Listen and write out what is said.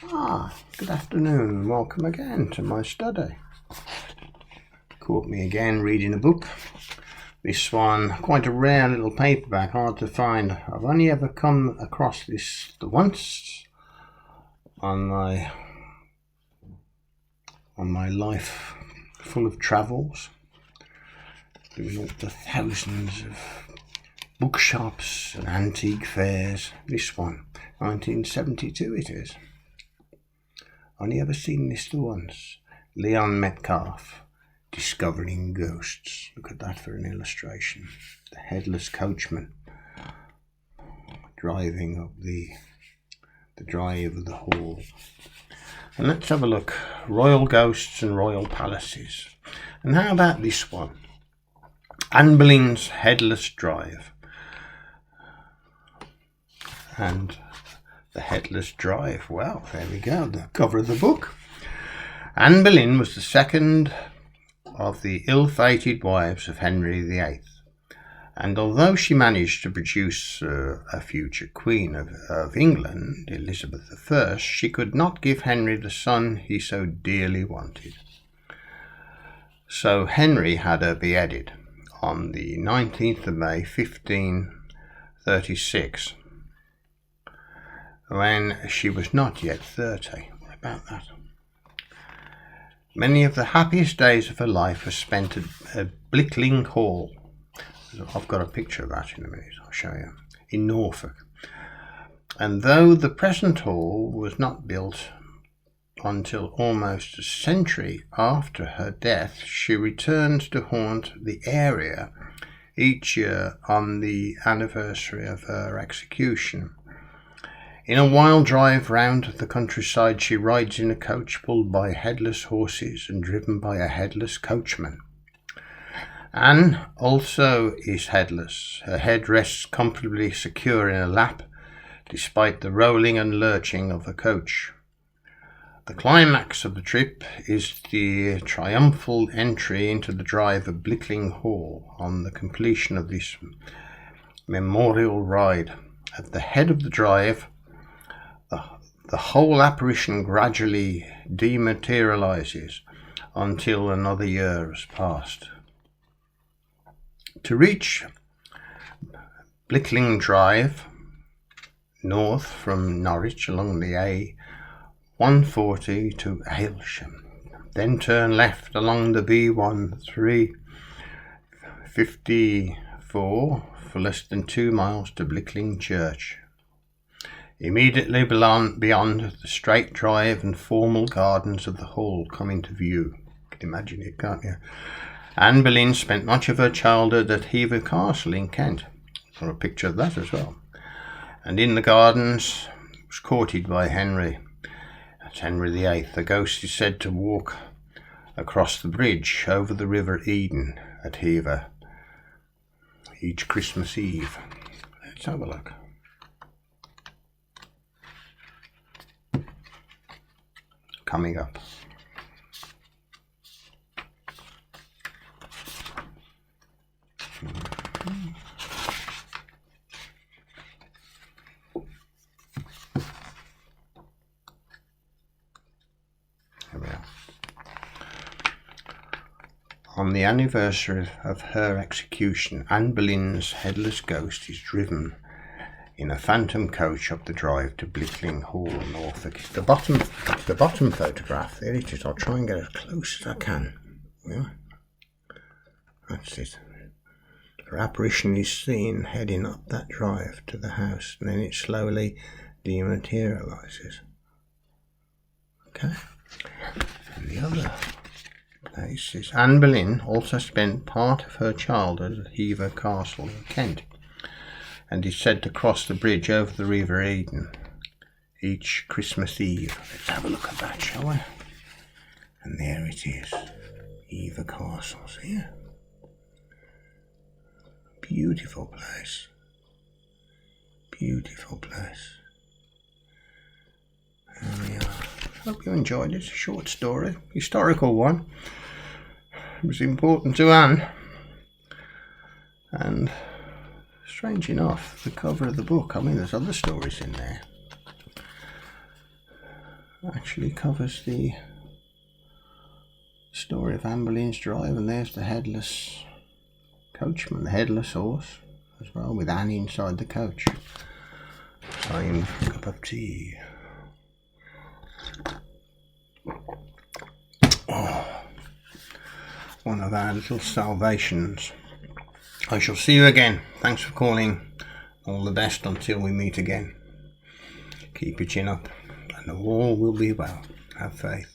Good afternoon. Welcome again to my study. Caught me again reading a book. This one, quite a rare little paperback, hard to find. I've only ever come across this once on my life full of travels, doing all the thousands of bookshops and antique fairs. This one, 1972 it is. Only ever seen this once. Leon Metcalf, Discovering Ghosts. Look at that for an illustration. The headless coachman driving up the drive of the hall. And let's have a look. Royal Ghosts and Royal Palaces. And how about this one? Anne Boleyn's Headless Drive. And the Headless Drive. Well, there we go. The cover of the book. Anne Boleyn was the second of the ill-fated wives of Henry VIII. And although she managed to produce a future Queen of England, Elizabeth I, she could not give Henry the son he so dearly wanted. So Henry had her beheaded on the 19th of May, 1536, when she was not yet 30. What about that? Many of the happiest days of her life were spent at Blickling Hall. I've got a picture of that in a minute, I'll show you, in Norfolk. And though the present hall was not built until almost a century after her death, she returned to haunt the area each year on the anniversary of her execution. In a wild drive round the countryside, she rides in a coach pulled by headless horses and driven by a headless coachman. Anne also is headless. Her head rests comfortably secure in a lap, despite the rolling and lurching of the coach. The climax of the trip is the triumphal entry into the drive of Blickling Hall on the completion of this memorial ride. At the head of the drive, the whole apparition gradually dematerializes until another year has passed. To reach Blickling Drive, north from Norwich along the A140 to Aylsham, then turn left along the B1354 for less than 2 miles to Blickling Church. Immediately beyond the straight drive and formal gardens of the hall come into view. You can imagine it, can't you? Anne Boleyn spent much of her childhood at Hever Castle in Kent. Got a picture of that as well. And in the gardens was courted by Henry. That's Henry VIII. The ghost is said to walk across the bridge over the River Eden at Hever each Christmas Eve. Let's have a look. Coming up. Here we are. On the anniversary of her execution, Anne Boleyn's headless ghost is driven in a phantom coach up the drive to Blickling Hall, Norfolk. The bottom photograph, there it is. I'll try and get as close as I can. Yeah. That's it. Her apparition is seen heading up that drive to the house, and then it slowly dematerializes. Okay. And the other place is Anne Boleyn also spent part of her childhood at Hever Castle in Kent, and is said to cross the bridge over the River Eden each Christmas Eve. Let's have a look at that, shall we? And there it is, Hever Castle. See it? Beautiful place. Beautiful place. There we are. Hope you enjoyed it. It's a short story, historical one. It was important to Anne. And strange enough, the cover of the book, I mean, there's other stories in there. actually covers the story of Anne Boleyn's drive, and there's the headless coachman, the headless horse as well, with Anne inside the coach. Time for a cup of tea. Oh, one of our little salvations. I shall see you again. Thanks for calling. All the best until we meet again. Keep your chin up and all will be well. Have faith.